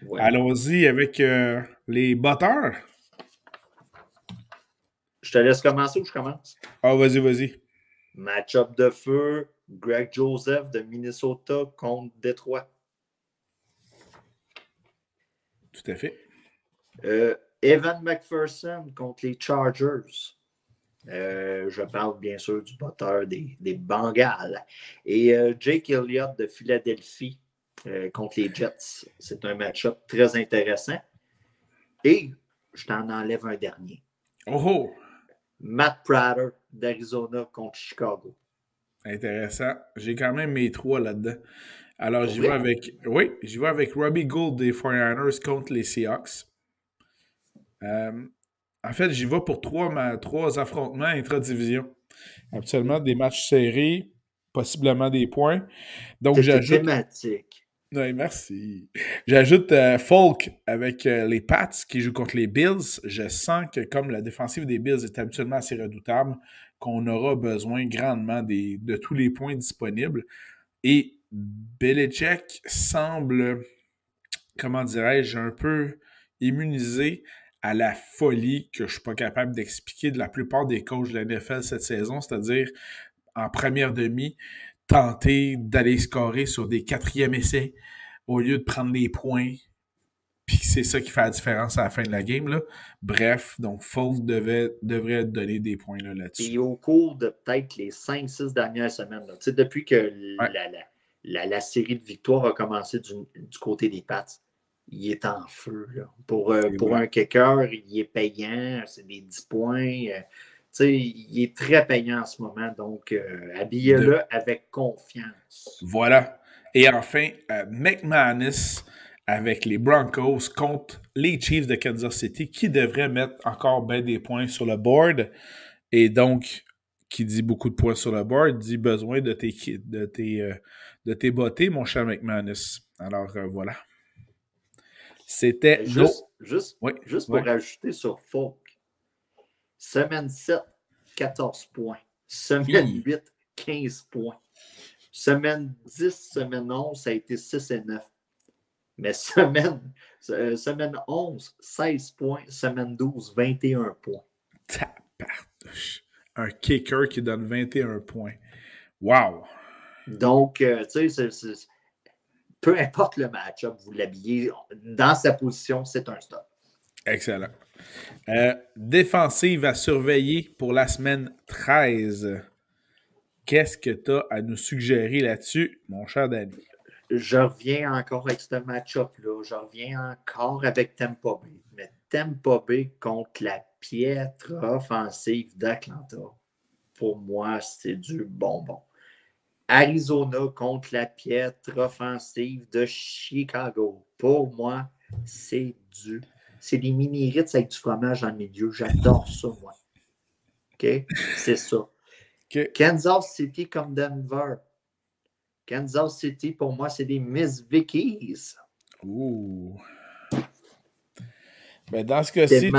Ouais. Allons-y avec les batteurs. Je te laisse commencer ou je commence? Ah, vas-y. Match-up de feu, Greg Joseph de Minnesota contre Détroit. Tout à fait. Evan McPherson contre les Chargers. Je parle bien sûr du batteur des Bengals. Et Jake Elliott de Philadelphie contre les Jets. C'est un match-up très intéressant. Et je t'en enlève un dernier. Oh! Matt Prater d'Arizona contre Chicago. Intéressant. J'ai quand même mes 3 là-dedans. Alors, j'y vais avec Robbie Gould des 49ers contre les Seahawks. En fait, j'y vais pour 3 affrontements intra-division. Absolument, des matchs serrés, possiblement des points. Donc, j'ajoute... thématique. Oui, merci. J'ajoute Falk avec les Pats qui jouent contre les Bills. Je sens que comme la défensive des Bills est habituellement assez redoutable, qu'on aura besoin grandement de tous les points disponibles. Et Belichick semble, comment dirais-je, un peu immunisé à la folie que je ne suis pas capable d'expliquer de la plupart des coachs de la NFL cette saison, c'est-à-dire en première demi, tenter d'aller scorer sur des 4e essais au lieu de prendre les points. Puis c'est ça qui fait la différence à la fin de la game. Là. Bref, donc Foles devrait donner des points là-dessus. Et au cours de peut-être les 5-6 dernières semaines, là, depuis que la série de victoires a commencé du côté des Pats, il est en feu. Là. Pour un kicker, il est payant, c'est des 10 points. Il est très payant en ce moment, donc habillez-le avec confiance. Voilà. Et enfin, McManus avec les Broncos contre les Chiefs de Kansas City qui devraient mettre encore bien des points sur le board. Et donc, qui dit beaucoup de points sur le board, dit besoin de tes bottées, mon cher McManus. Alors, voilà. C'était... Juste pour ajouter sur Falk. Semaine 7, 14 points. Semaine 8, 15 points. Semaine 10, semaine 11, ça a été 6 et 9. Mais semaine 11, 16 points. Semaine 12, 21 points. Tabarnouche. Un kicker qui donne 21 points. Wow! Donc, tu sais, peu importe le match-up, vous l'habillez dans sa position, c'est un stop. Excellent. Défensive à surveiller pour la semaine 13. Qu'est-ce que tu as à nous suggérer là-dessus, mon cher Danny? Je reviens encore avec ce match-up-là. Je reviens encore avec Tampa Bay. Mais Tampa Bay contre la piètre offensive d'Atlanta, pour moi, c'est du bonbon. Arizona contre la piètre offensive de Chicago. Pour moi, c'est des mini-ritz avec du fromage dans le milieu. J'adore ça, moi. OK? C'est ça. Okay. Kansas City comme Denver. Kansas City, pour moi, c'est des Miss Vickies. Ouh. Ben, dans ce cas-ci,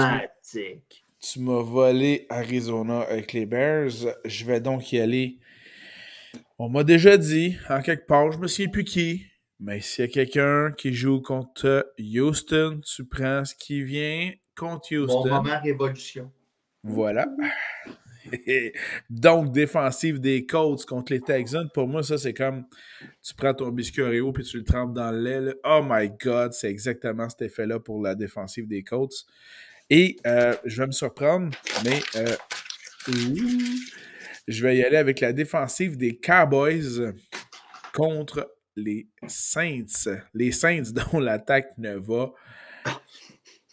tu m'as volé Arizona avec les Bears. Je vais donc y aller. On m'a déjà dit, en quelque part, je me souviens plus qui, mais s'il y a quelqu'un qui joue contre Houston, tu prends ce qui vient contre Mon Houston. moment révolution. Voilà. Donc, défensive des Colts contre les Texans, pour moi, ça, c'est comme tu prends ton biscuit Oreo puis tu le trempes dans le lait. Là. Oh my God, c'est exactement cet effet-là pour la défensive des Colts. Et je vais me surprendre, mais je vais y aller avec la défensive des Cowboys contre les Saints. Les Saints dont l'attaque ne va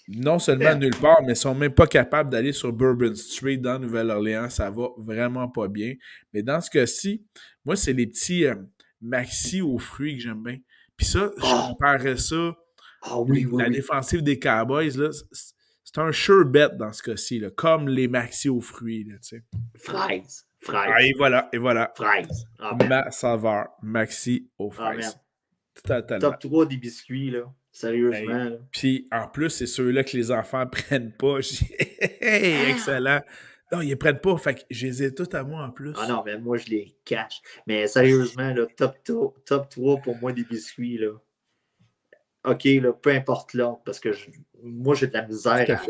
non seulement nulle part, mais sont même pas capables d'aller sur Bourbon Street dans Nouvelle-Orléans. Ça va vraiment pas bien. Mais dans ce cas-ci, moi, c'est les petits maxi aux fruits que j'aime bien. Puis ça, je comparerais ça. Oui, La défensive des Cowboys, là, c'est un sure bet dans ce cas-ci, là, comme les maxi aux fruits. Là, tu sais. Fraises. Ah, et voilà. Fraises. Ma saveur, maxi aux fraises. Totalement. Top 3 des biscuits, là. Sérieusement. Puis en plus, c'est ceux-là que les enfants prennent pas. Hey, excellent. Non, ils les prennent pas. Fait que je les ai tous à moi en plus. Ah non, mais moi, je les cache. Mais sérieusement, là, top 3 pour moi des biscuits, là. OK, là, peu importe l'ordre, parce que moi, j'ai de la misère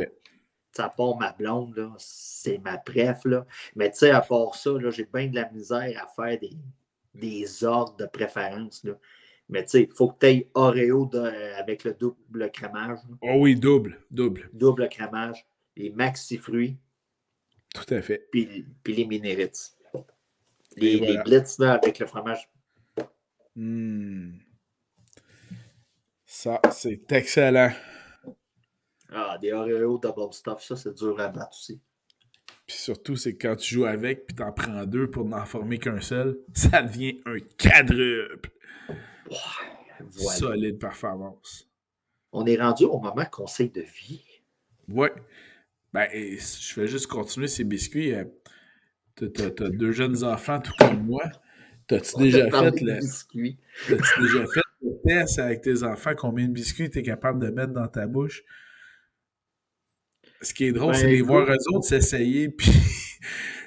à part ma blonde, là, c'est ma préf, là. Mais tu sais, à part ça, là, j'ai bien de la misère à faire des ordres de préférence, là. Mais tu sais, il faut que tu aies Oreo avec le double crémage. Oh oui, double. Double crémage. Les maxi fruits. Tout à fait. Puis les mini Ritz. Les Blitz là, avec le fromage. Ça, c'est excellent. Ah, des Oreo double stuff, ça, c'est dur à battre aussi. Puis surtout, c'est quand tu joues avec, puis t'en prends deux pour n'en former qu'un seul, ça devient un quadruple. Voilà. Solide performance. On est rendu au moment conseil de vie. Ouais. Ben, je vais juste continuer ces biscuits. T'as 2 jeunes enfants, tout comme moi. T'as-tu déjà fait le test avec tes enfants? Combien de biscuits t'es capable de mettre dans ta bouche? Ce qui est drôle, c'est de les voir eux autres s'essayer, puis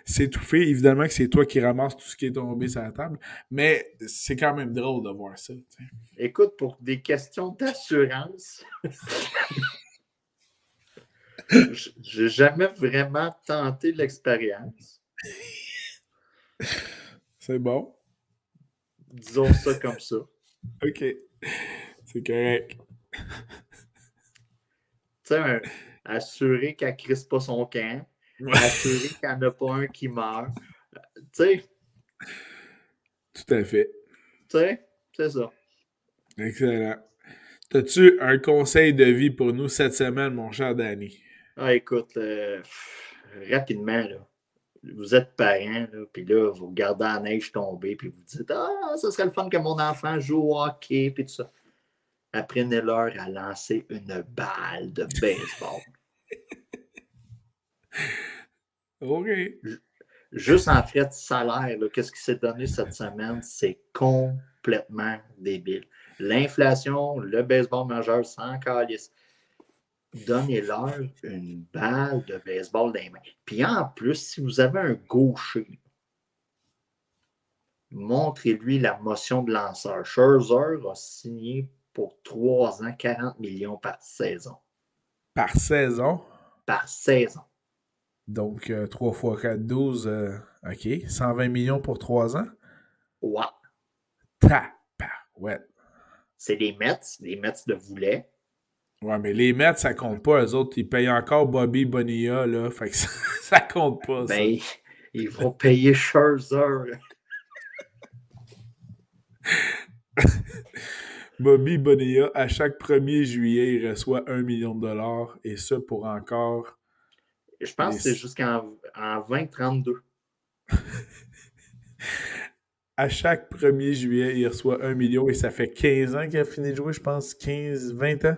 s'étouffer. Évidemment que c'est toi qui ramasses tout ce qui est tombé sur la table, mais c'est quand même drôle de voir ça. T'sais. Écoute, pour des questions d'assurance, j'ai jamais vraiment tenté l'expérience. C'est bon. Disons ça comme ça. OK. C'est correct. Tu sais, assurer qu'elle ne crisse pas son camp. Assurer qu'il n'y en a pas un qui meurt. Tu sais. Tout à fait. Tu sais, c'est ça. Excellent. As-tu un conseil de vie pour nous cette semaine, mon cher Danny? Ah, écoute, rapidement, là. Vous êtes parents, puis là, vous regardez la neige tomber, puis vous dites « Ah, ce serait le fun que mon enfant joue au hockey, puis tout ça. » Apprenez-leur à lancer une balle de baseball. OK. Juste en frais de salaire, qu'est-ce qui s'est donné cette semaine? C'est complètement débile. L'inflation, le baseball majeur sans calice. Donnez-leur une balle de baseball dans les mains. Puis en plus, si vous avez un gaucher, montrez-lui la motion de lanceur. Scherzer a signé pour 3 ans, 40 millions par saison. Par saison? Par saison. Donc, 3 x 4, 12, OK. 120 millions pour 3 ans? Ouais. Ouais. C'est les Mets de Voulet. Ouais, mais les Mets, ça compte pas. Eux autres, ils payent encore Bobby Bonilla, là. Fait que ça compte pas, ça. Ben, ils vont payer Scherzer. Bobby Bonilla, à chaque 1er juillet, il reçoit 1 million de dollars. Et ça pour encore... Je pense que c'est jusqu'en 2032. À chaque 1er juillet, il reçoit 1 million et ça fait 15 ans qu'il a fini de jouer, je pense, 15, 20 ans.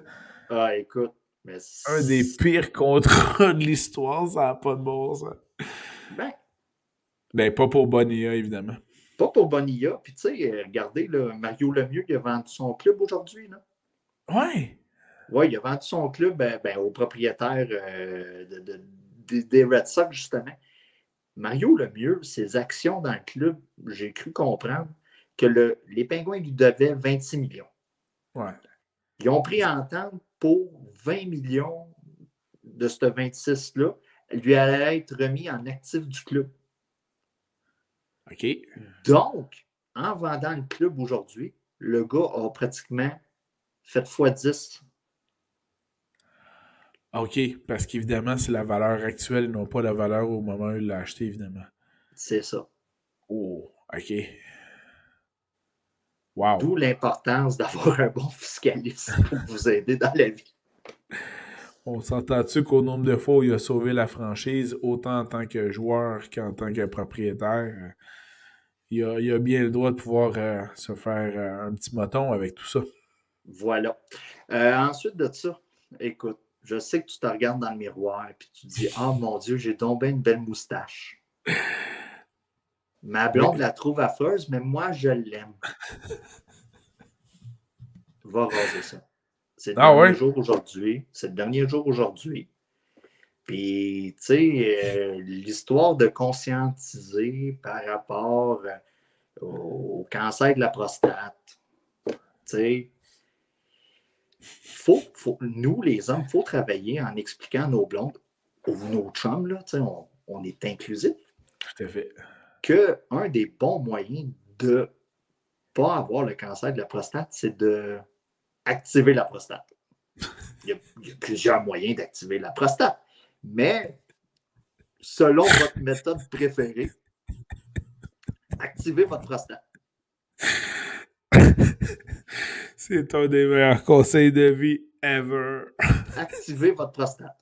Ah, écoute. Mais un des pires contrats de l'histoire, ça n'a pas de bon sens. Ben, pas pour Bonilla, évidemment. Pas pour Bonilla. Puis, tu sais, regardez, là, Mario Lemieux, il a vendu son club aujourd'hui. Là. Ouais. Oui, il a vendu son club au propriétaire des Red Sox, justement. Mario Lemieux, ses actions dans le club, j'ai cru comprendre que les Pingouins lui devaient 26 millions. Ouais. Ils ont pris entente pour 20 millions de ce 26-là, lui allait être remis en actif du club. OK. Donc, en vendant le club aujourd'hui, le gars a pratiquement fait x10. OK, parce qu'évidemment, c'est la valeur actuelle, non pas la valeur au moment où il l'a acheté, évidemment. C'est ça. Oh, OK. D'où Wow. l'importance d'avoir un bon fiscaliste pour vous aider dans la vie. On s'entend-tu qu'au nombre de fois où il a sauvé la franchise, autant en tant que joueur qu'en tant que propriétaire, il a bien le droit de pouvoir se faire un petit moton avec tout ça. Voilà. Ensuite de ça, écoute, je sais que tu te regardes dans le miroir et tu te dis « Ah, mon Dieu, j'ai donc bien une belle moustache. » Ma blonde la trouve affreuse, mais moi, je l'aime. Va raser ça. C'est le dernier jour aujourd'hui. C'est le dernier jour aujourd'hui. Puis, tu sais, l'histoire de conscientiser par rapport au cancer de la prostate, tu sais, nous, les hommes, il faut travailler en expliquant à nos blondes ou nos chums, là, tu sais, on est inclusif. Tout à fait. Qu'un des bons moyens de ne pas avoir le cancer de la prostate, c'est d'activer la prostate. Il y a plusieurs moyens d'activer la prostate. Mais selon votre méthode préférée, activez votre prostate. C'est un des meilleurs conseils de vie ever. Activez votre prostate.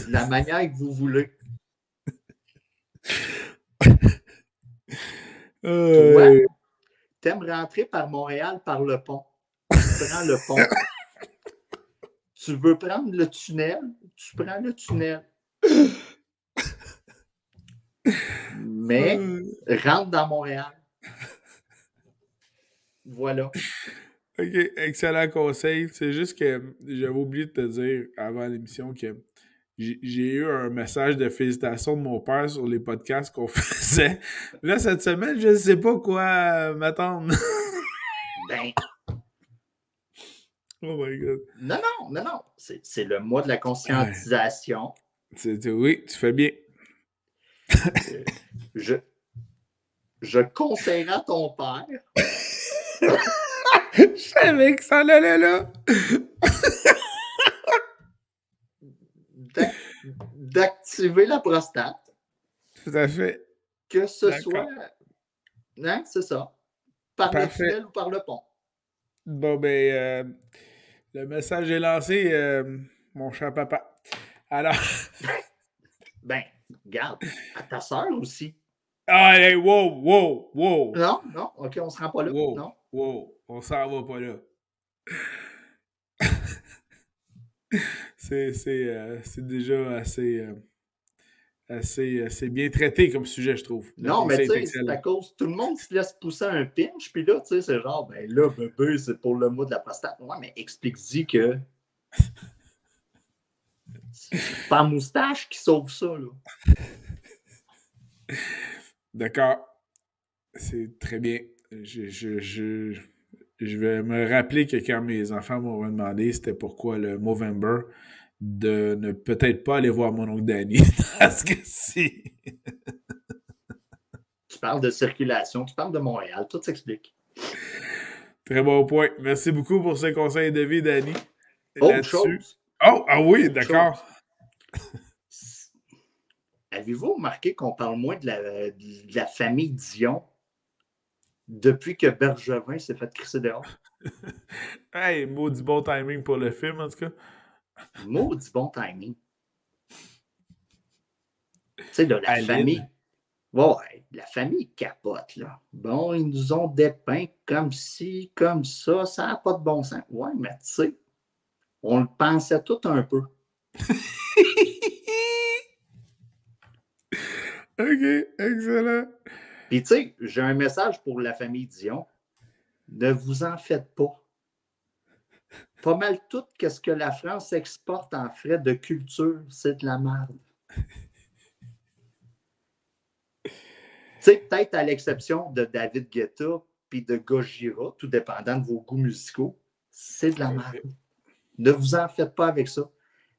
La manière que vous voulez. Toi, t'aimes rentrer par Montréal par le pont. Tu prends le pont. Tu veux prendre le tunnel, tu prends le tunnel. Mais rentre dans Montréal. Voilà. OK, excellent conseil. C'est juste que j'avais oublié de te dire avant l'émission que j'ai eu un message de félicitations de mon père sur les podcasts qu'on faisait. Là, cette semaine, je ne sais pas quoi m'attendre. Ben. Oh my God. Non. C'est le mois de la conscientisation. Oui, tu fais bien. Je conseillerais à ton père. Je savais que ça allait là. D'activer la prostate. Tout à fait. Que ce soit. Hein, c'est ça. Par le tunnel ou par le pont. Bon, ben, le message est lancé, mon cher papa. Alors. Ben, regarde, à ta sœur aussi. Ah, hey, wow. Non, OK, on se rend pas là. Non. On s'en va pas là. C'est déjà assez bien traité comme sujet, je trouve. Non, mais tu sais, c'est à cause tout le monde se laisse pousser un pinch, puis là, tu sais, c'est genre, ben là, bébé, c'est pour le mois de la prostate. Ouais, mais explique-y que c'est pas moustache qui sauve ça, là. D'accord. C'est très bien. Je vais me rappeler que quand mes enfants m'ont demandé c'était pourquoi le Movember, de ne peut-être pas aller voir mon oncle Danny parce que si. Tu parles de circulation, tu parles de Montréal, tout s'explique. Très bon point. Merci beaucoup pour ce conseil de vie, Danny. Autre chose. Oh, ah oui, d'accord. Avez-vous remarqué qu'on parle moins de la famille Dion depuis que Bergevin s'est fait crisser dehors? Hey, maudit bon timing pour le film, en tout cas. Maudit bon timing. Tu sais, de la famille. Ouais, la famille capote, là. Bon, ils nous ont dépeint comme ci, comme ça n'a pas de bon sens. Ouais, mais tu sais, on le pensait tout un peu. OK, excellent. Puis, tu sais, j'ai un message pour la famille Dion. Ne vous en faites pas. Pas mal tout ce que la France exporte en frais de culture, c'est de la merde. Tu sais, peut-être à l'exception de David Guetta puis de Gojira, tout dépendant de vos goûts musicaux, c'est de la merde. Ne vous en faites pas avec ça.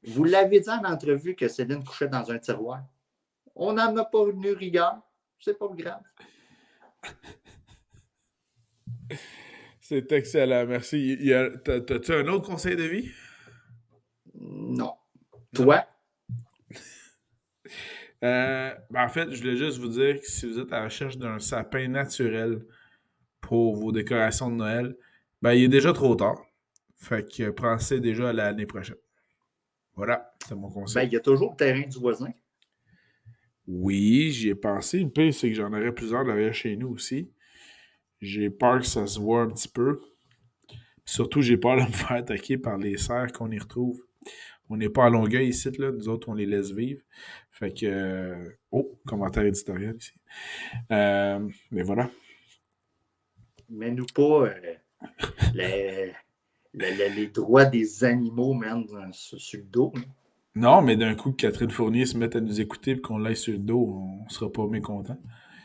Vous l'avez dit en entrevue que Céline couchait dans un tiroir. On n'en a pas venu rigueur. C'est pas grave. C'est excellent, merci. T'as-tu un autre conseil de vie? Non. Toi? En fait, je voulais juste vous dire que si vous êtes à la recherche d'un sapin naturel pour vos décorations de Noël, il est déjà trop tard. Fait que pensez déjà à l'année prochaine. Voilà, c'est mon conseil. Il y a toujours le terrain du voisin. Oui, j'y ai pensé. Le pire, c'est que j'en aurais plusieurs derrière chez nous aussi. J'ai peur que ça se voit un petit peu. Surtout, j'ai peur de me faire attaquer par les cerfs qu'on y retrouve. On n'est pas à Longueuil ici, là. Nous autres, on les laisse vivre. Fait que... commentaire éditorial ici. Mais voilà. Mets-nous pas les droits des animaux, même, sur le dos. Hein. Non, mais d'un coup, que Catherine Fournier se mette à nous écouter et qu'on l'aille sur le dos, on sera pas mécontents.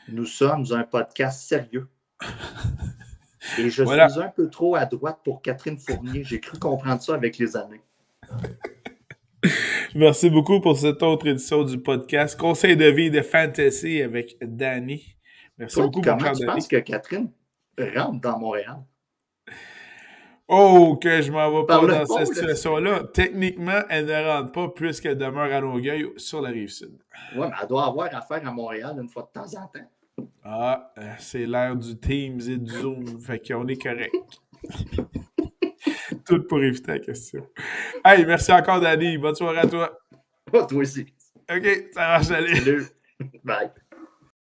Nous sommes un podcast sérieux. Et je suis un peu trop à droite pour Catherine Fournier. J'ai cru comprendre ça avec les années. Merci beaucoup pour cette autre édition du podcast Conseil de vie de fantasy avec Danny. Merci beaucoup, mon cher Danny. Comment tu penses que Catherine rentre dans Montréal? Oh, que je m'en vais pas dans cette situation-là. Techniquement, elle ne rentre pas puisqu'elle demeure à Longueuil sur la Rive-Sud. Oui, mais elle doit avoir affaire à Montréal une fois de temps en temps. Ah, c'est l'ère du Teams et du Zoom. Fait qu'on est correct. Tout pour éviter la question. Hey, merci encore, Danny. Bonne soirée à toi. Toi aussi. OK, ça marche, allez. Salut. Bye.